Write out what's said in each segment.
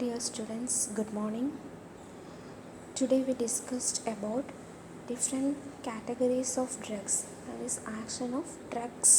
Dear students, good morning. Today we discussed about different categories of drugs, that is action of drugs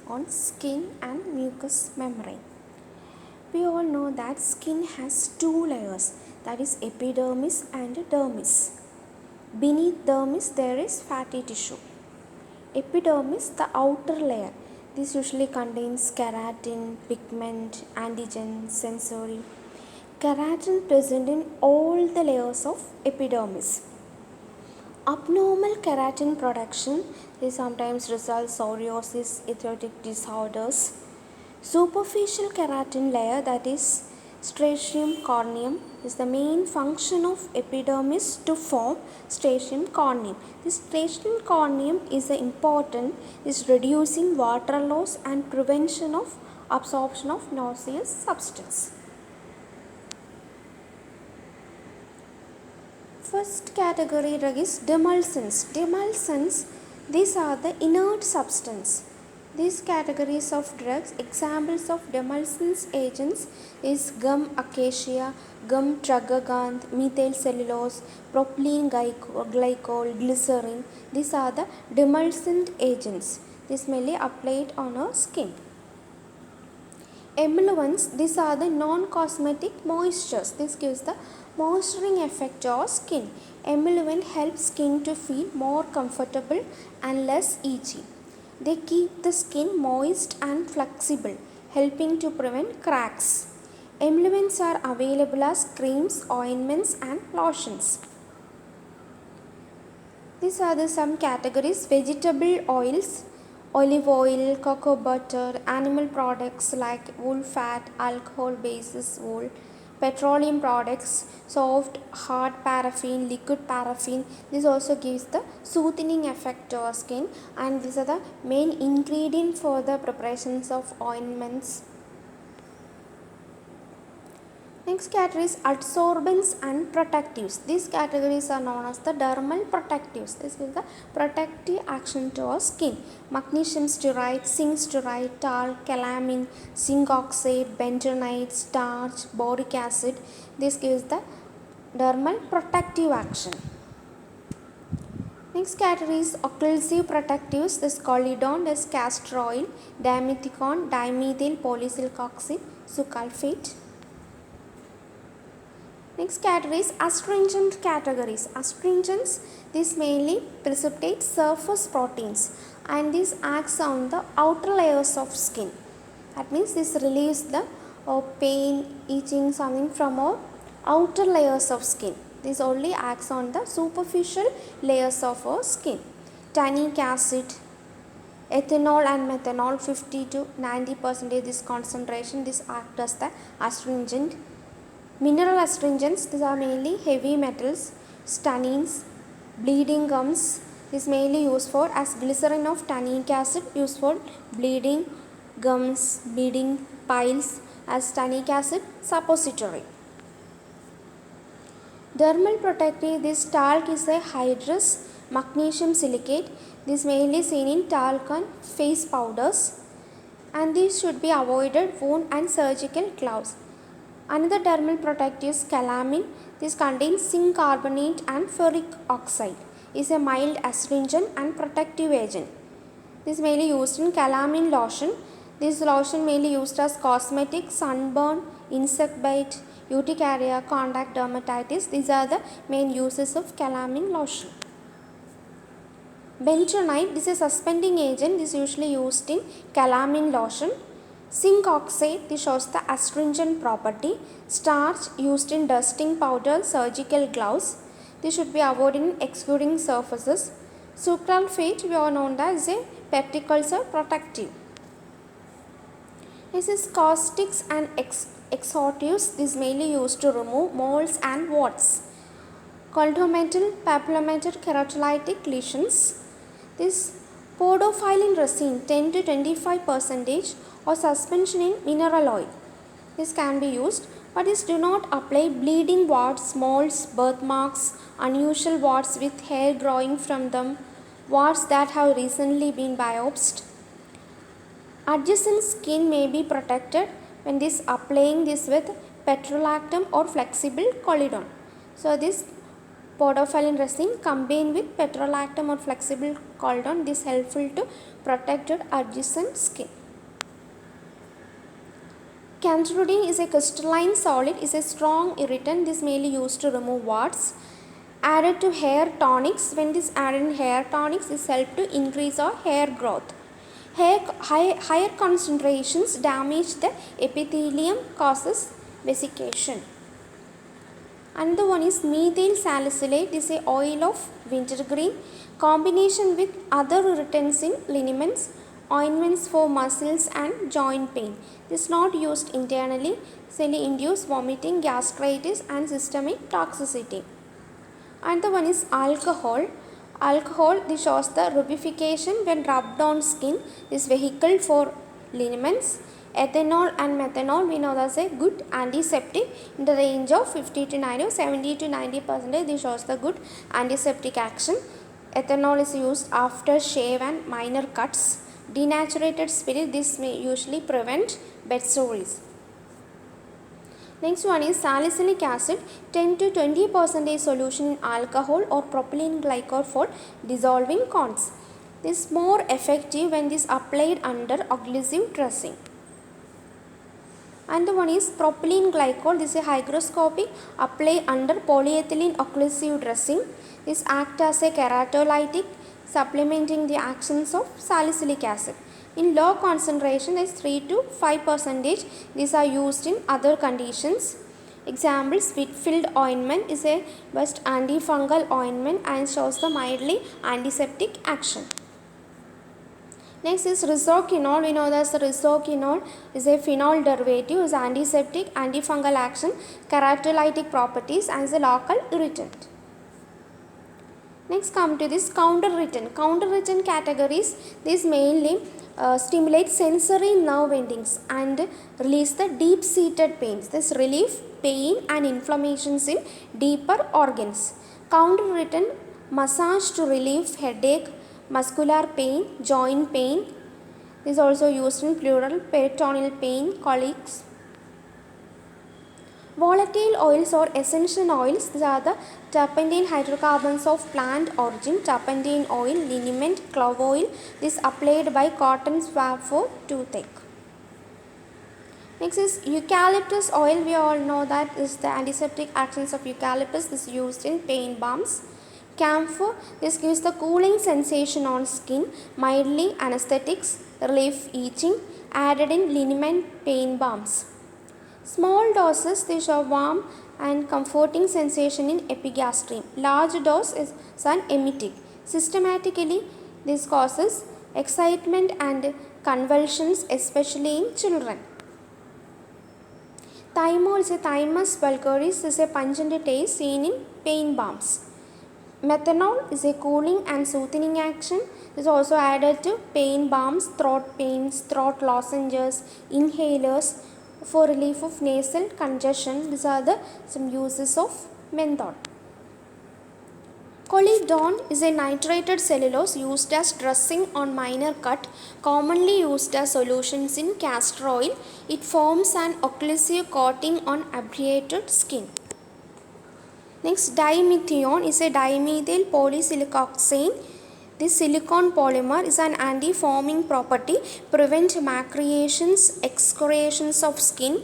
on skin and mucous membrane. We all know that skin has two layers, that is epidermis and dermis. Beneath dermis there is fatty tissue. Epidermis, the outer layer. This usually contains keratin, pigment, antigen, sensory. Keratin present in all the layers of epidermis. Abnormal keratin production is sometimes results psoriasis, etheric disorders. Superficial keratin layer, that is stratum corneum, is the main function of epidermis to form stratum corneum. This stratum corneum is important, is reducing water loss and prevention of absorption of nauseous substance. First category drug is demulcents. Demulcents, these are the inert substance. These categories of drugs, examples of demulcents agents is gum acacia, gum tragacanth, methyl cellulose, propylene glycol, glycerin. These are the demulcent agents. This mainly applied on our skin. Emollients, these are the non-cosmetic moistures. This gives the moisturizing effect to our skin. Emollient helps skin to feel more comfortable and less itchy. They keep the skin moist and flexible, helping to prevent cracks. Emollients are available as creams, ointments and lotions. These are some categories: vegetable oils, olive oil, cocoa butter, animal products like wool fat, alcohol basis wool, petroleum products, soft, hard paraffin, liquid paraffin. This also gives the soothing effect to our skin, and these are the main ingredient for the preparations of ointments. Next category is adsorbents and protectives. These categories are known as the dermal protectives. This is the protective action to our skin. Magnesium stearate, zinc stearate, talc, calamine, zinc oxide, bentonite, starch, boric acid. This gives the dermal protective action. Next category is occlusive protectives. This collidone is castor oil, dimethicone, dimethyl polysiloxane, succulfate. Next category is astringent categories. Astringents, this mainly precipitate surface proteins and this acts on the outer layers of skin. That means this relieves the pain, itching, something from our outer layers of skin. This only acts on the superficial layers of our skin. Tannic acid, ethanol and methanol, 50 to 90% this concentration, this acts as the astringent. Mineral astringents, these are mainly heavy metals, tannins, bleeding gums. This is mainly used for as glycerin of tannic acid, used for bleeding gums, bleeding piles, as tannic acid suppository. Dermal protective, this talc is a hydrous magnesium silicate. This is mainly seen in talc and face powders, and these should be avoided wound and surgical gloves. Another dermal protective is calamine. This contains zinc carbonate and ferric oxide. It is a mild astringent and protective agent. This is mainly used in calamine lotion. This lotion mainly used as cosmetic, sunburn, insect bite, urticaria, contact dermatitis. These are the main uses of calamine lotion. Bentonite, this is a suspending agent. This is usually used in calamine lotion. Zinc oxide, this shows the astringent property. Starch used in dusting powder, surgical gloves. This should be avoided in exuding surfaces. Sucralfate, we are known as a peptic ulcer protective. This is caustics and exhortives. This is mainly used to remove moles and warts. Coldometal, papillometal keratolytic lesions. This podophyllene resin, 10 to 25% or suspension in mineral oil. This can be used, but this do not apply bleeding warts, moles, birthmarks, unusual warts with hair growing from them, warts that have recently been biopsied. Adjacent skin may be protected when this applying this with petrolactam or flexible collidone. So this podophyllene resin combined with petrolactam or flexible collidone, this helpful to protect adjacent skin. Cantharidin is a crystalline solid, is a strong irritant. This mainly used to remove warts. Added to hair tonics. When this added in hair tonics, this help to increase our hair growth. Higher concentrations damage the epithelium, causes vesiccation. Another one is methyl salicylate. This is a oil of wintergreen. Combination with other irritants in liniments, ointments for muscles and joint pain. This is not used internally. Silly induce vomiting, gastritis and systemic toxicity. Another one is alcohol. Alcohol, this shows the rubification when rubbed on skin. This vehicle for liniments. Ethanol and methanol we know that's a good antiseptic in the range of 50 to 90, 70 to 90%. This shows the good antiseptic action. Ethanol is used after shave and minor cuts. Denaturated spirit, this may usually prevent bed sores. Next one is salicylic acid, 10 to 20% solution in alcohol or propylene glycol for dissolving corns. This is more effective when this applied under occlusive dressing. And the one is propylene glycol. This is a hygroscopic apply under polyethylene occlusive dressing. This acts as a keratolytic, supplementing the actions of salicylic acid. In low concentration is 3 to 5%. These are used in other conditions. Examples, Whitfield ointment is a best antifungal ointment and shows the mildly antiseptic action. Next is risoquinol. We know that the risoquinol is a phenol derivative, is antiseptic, antifungal action, keratolytic properties and is a local irritant. Next come to this counter-irritant. Counter-irritant categories, these mainly stimulate sensory nerve endings and release the deep-seated pains. This relief pain and inflammations in deeper organs. Counter-irritant massage to relieve headache, muscular pain, joint pain. This is also used in pleural, peritoneal pain, colics. Volatile oils or essential oils, these are the turpentine hydrocarbons of plant origin, turpentine oil, liniment, clove oil. This applied by cotton swab for toothache. Next is eucalyptus oil. We all know that is the antiseptic actions of eucalyptus. This is used in pain balms. Camphor, this gives the cooling sensation on skin, mildly anesthetics, relief itching, added in liniment pain balms. Small doses, they show warm and comforting sensation in epigastrium. Large dose is an emetic. Systematically, this causes excitement and convulsions, especially in children. Thymol is a Thymus vulgaris, is a pungent taste seen in pain balms. Methanol is a cooling and soothing action. This is also added to pain balms, throat pains, throat lozenges, inhalers for relief of nasal congestion. These are some uses of menthol. Collidone is a nitrated cellulose used as dressing on minor cut, commonly used as solutions in castor oil. It forms an occlusive coating on abrated skin. Next, dimethion is a dimethyl polysilicoxane. This silicone polymer is an anti-foaming property, prevent macerations, excoriations of skin.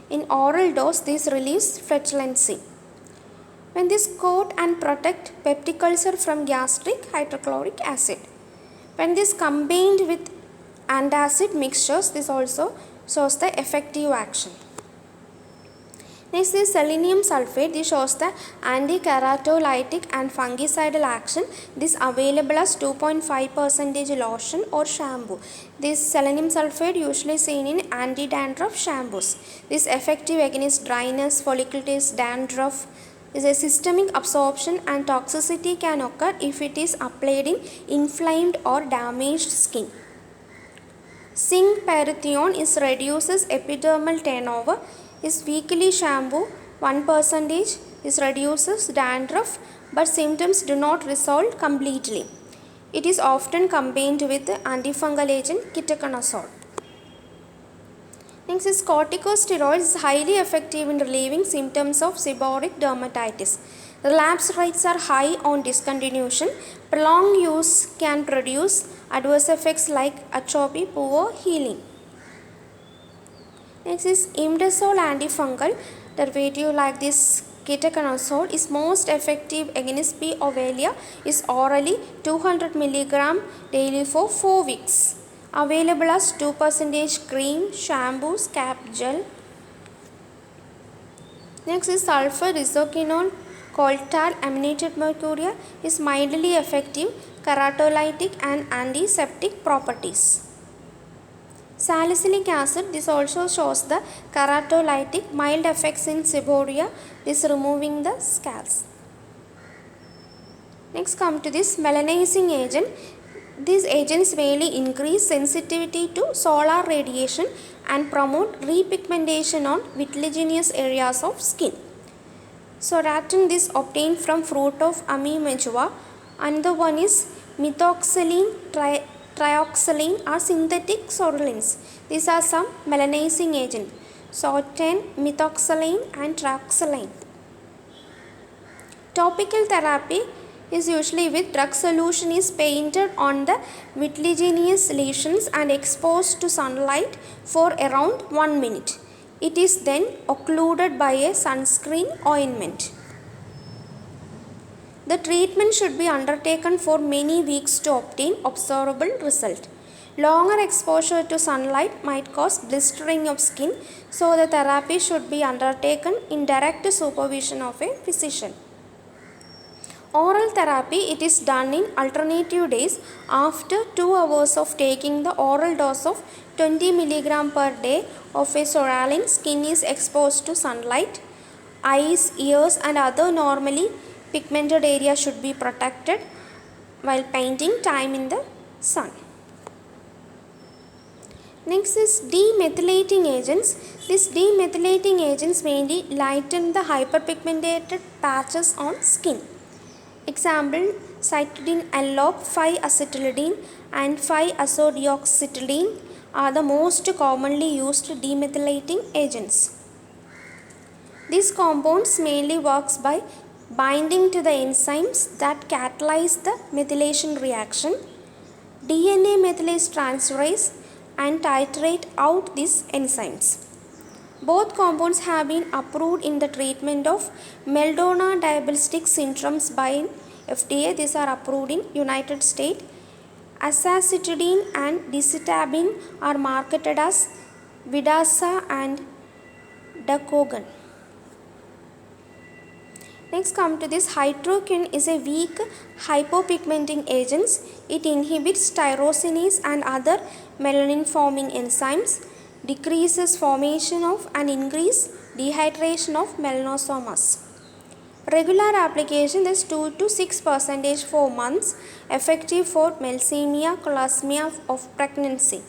In oral dose, this relieves flatulency. When this coat and protect peptic ulcer from gastric hydrochloric acid. When this combined with antacid mixtures, this also shows the effective action. Next is selenium sulfate. This shows the anti-keratolytic and fungicidal action. This available as 2.5% lotion or shampoo. This selenium sulfate usually seen in anti-dandruff shampoos. This effective against dryness, folliculitis, dandruff. Is a systemic absorption and toxicity can occur if it is applied in inflamed or damaged skin. Zinc parathion is reduces epidermal turnover. Is weekly shampoo 1% is reduces dandruff, but symptoms do not resolve completely. It is often combined with the antifungal agent ketoconazole. Next is corticosteroids is highly effective in relieving symptoms of seborrheic dermatitis. Relapse rates are high on discontinuation. Prolonged use can produce adverse effects like atrophy, poor healing. Next is imidazole antifungal derivative like this ketoconazole is most effective against P. ovalia is orally 200 mg daily for 4 weeks. Available as 2% cream, shampoo, scalp gel. Next is sulfur isoquinone coltal aminated mercuria is mildly effective keratolytic and antiseptic properties. Salicylic acid, this also shows the keratolytic mild effects in seborrhea, this removing the scars. Next come to this melanizing agent. These agents mainly increase sensitivity to solar radiation and promote repigmentation on vitiliginous areas of skin. Soratin this obtained from fruit of Amimejua. Another one is methoxylene, trioxylene are synthetic sorolins. These are some melanizing agents. Sotan, methoxylene and trioxylene. Topical therapy is usually with drug solution is painted on the vitiliginous lesions and exposed to sunlight for around 1 minute. It is then occluded by a sunscreen ointment. The treatment should be undertaken for many weeks to obtain observable result. Longer exposure to sunlight might cause blistering of skin, so the therapy should be undertaken in direct supervision of a physician. Oral therapy, it is done in alternative days after 2 hours of taking the oral dose of 20 mg per day of a sorolin. Skin is exposed to sunlight. Eyes, ears and other normally pigmented areas should be protected while painting time in the sun. Next is demethylating agents. These demethylating agents mainly lighten the hyperpigmented patches on skin. Example, cytidine alloc 5-acetylidine and 5-azodioxytidine are the most commonly used demethylating agents. These compounds mainly works by binding to the enzymes that catalyze the methylation reaction. DNA methylase transferase and titrate out these enzymes. Both compounds have been approved in the treatment of Meldona diabetic syndromes by FDA. These are approved in United States. Azacitidine and decitabine are marketed as Vidasa and Dacogan. Next come to this hydroquinone is a weak hypopigmenting agent. It inhibits tyrosinase and other melanin forming enzymes, decreases formation of and increase dehydration of melanosomas. Regular application is 2 to 6% for months, effective for melasma, chloasmia of pregnancy.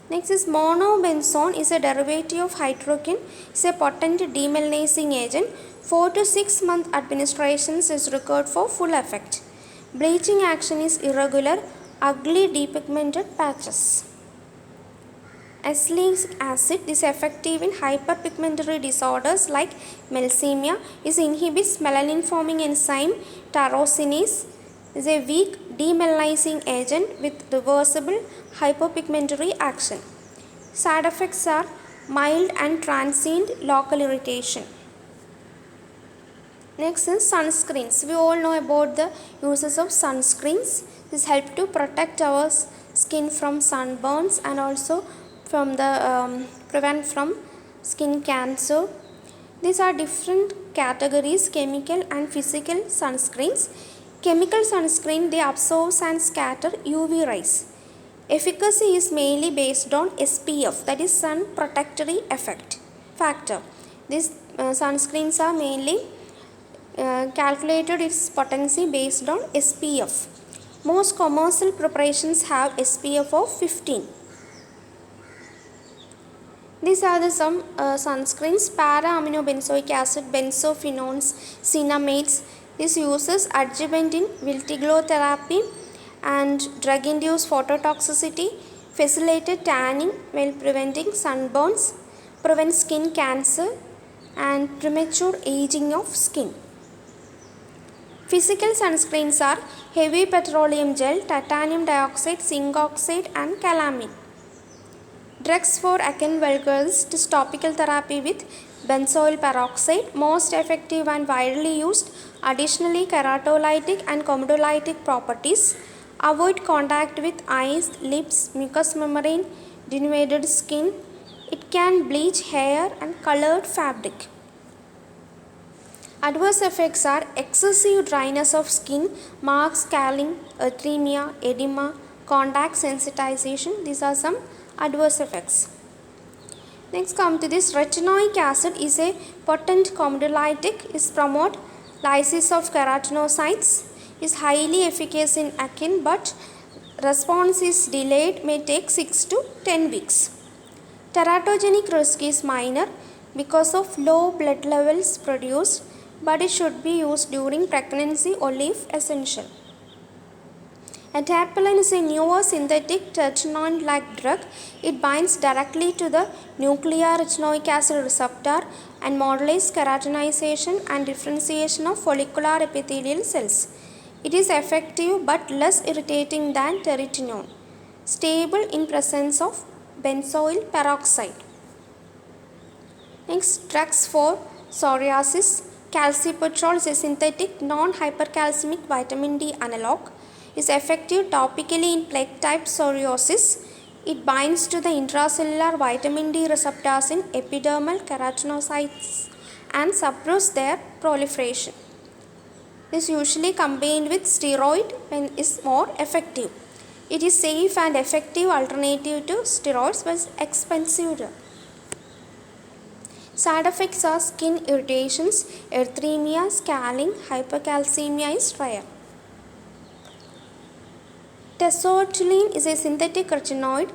Next is monobenzone is a derivative of hydroquinone. It's a potent demelanizing agent. 4 to 6 month administrations is required for full effect. Bleaching action is irregular, ugly depigmented patches. Azelaic acid is effective in hyperpigmentary disorders like melasma. It inhibits melanin forming enzyme tyrosinase. Is a weak demelanizing agent with reversible hypopigmentary action. Side effects are mild and transient local irritation. Next is sunscreens. We all know about the uses of sunscreens. This help to protect our skin from sunburns and also from the prevent from skin cancer. These are different categories: chemical and physical sunscreens. Chemical sunscreen, they absorb and scatter UV rays. Efficacy is mainly based on SPF, that is sun protectory effect factor. These sunscreens are mainly calculated its potency based on SPF. Most commercial preparations have SPF of 15. These are the some sunscreens: para-aminobenzoic acid, benzophenones, cinnamates. This uses adjuvant in vitiligo therapy and drug-induced phototoxicity, facilitate tanning while preventing sunburns, prevent skin cancer, and premature aging of skin. Physical sunscreens are heavy petroleum gel, titanium dioxide, zinc oxide, and calamine. Drugs for acne vulgaris is topical therapy with benzoyl peroxide, most effective and widely used. Additionally, keratolytic and comedolytic properties. Avoid contact with eyes, lips, mucous membrane, denuded skin. It can bleach hair and colored fabric. Adverse effects are excessive dryness of skin, marks, scaling, erythema, edema, contact sensitization. These are some adverse effects. Next come to this, retinoic acid is a potent comedolytic, is promote lysis of keratinocytes, is highly efficacious in acne but response is delayed, may take 6 to 10 weeks. Teratogenic risk is minor because of low blood levels produced, but it should be used during pregnancy only if essential. Adapalene is a newer synthetic tretinoin-like drug. It binds directly to the nuclear retinoic acid receptor and modulates keratinization and differentiation of follicular epithelial cells. It is effective but less irritating than teritinon. Stable in presence of benzoyl peroxide. Next, drugs for psoriasis. Calcipotriol is a synthetic non-hypercalcemic vitamin D analog. Is effective topically in plaque type psoriasis. It binds to the intracellular vitamin D receptors in epidermal keratinocytes and suppresses their proliferation. Is usually combined with steroid when is more effective. It is safe and effective alternative to steroids but expensive drug. Side effects are skin irritations, erythema, scaling, hypercalcemia is rare. Tesorgeline is a synthetic retinoid.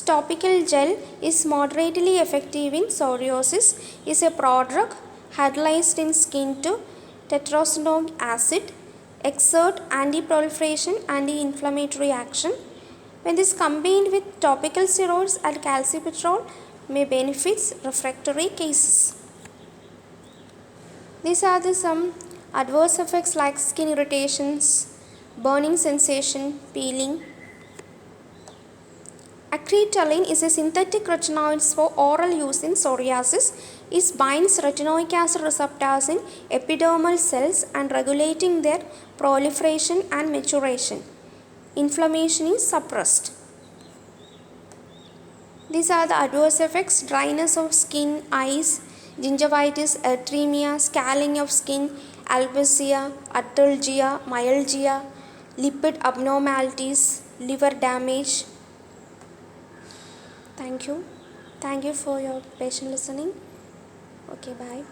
Topical gel is moderately effective in psoriasis. Is a prodrug hydrolyzed in skin to tetrodotoxinic acid. Exert anti-proliferation, anti-inflammatory action. When this combined with topical steroids and calcipotriol may benefit refractory cases. These are some adverse effects like skin irritations, burning sensation, peeling. Acetylene is a synthetic retinoid for oral use in psoriasis. It binds retinoic acid receptors in epidermal cells and regulating their proliferation and maturation. Inflammation is suppressed. These are the adverse effects: dryness of skin, eyes, gingivitis, erythema, scaling of skin, alopecia, arthralgia, myalgia, lipid abnormalities, liver damage. Thank you. Thank you for your patient listening. Okay, bye.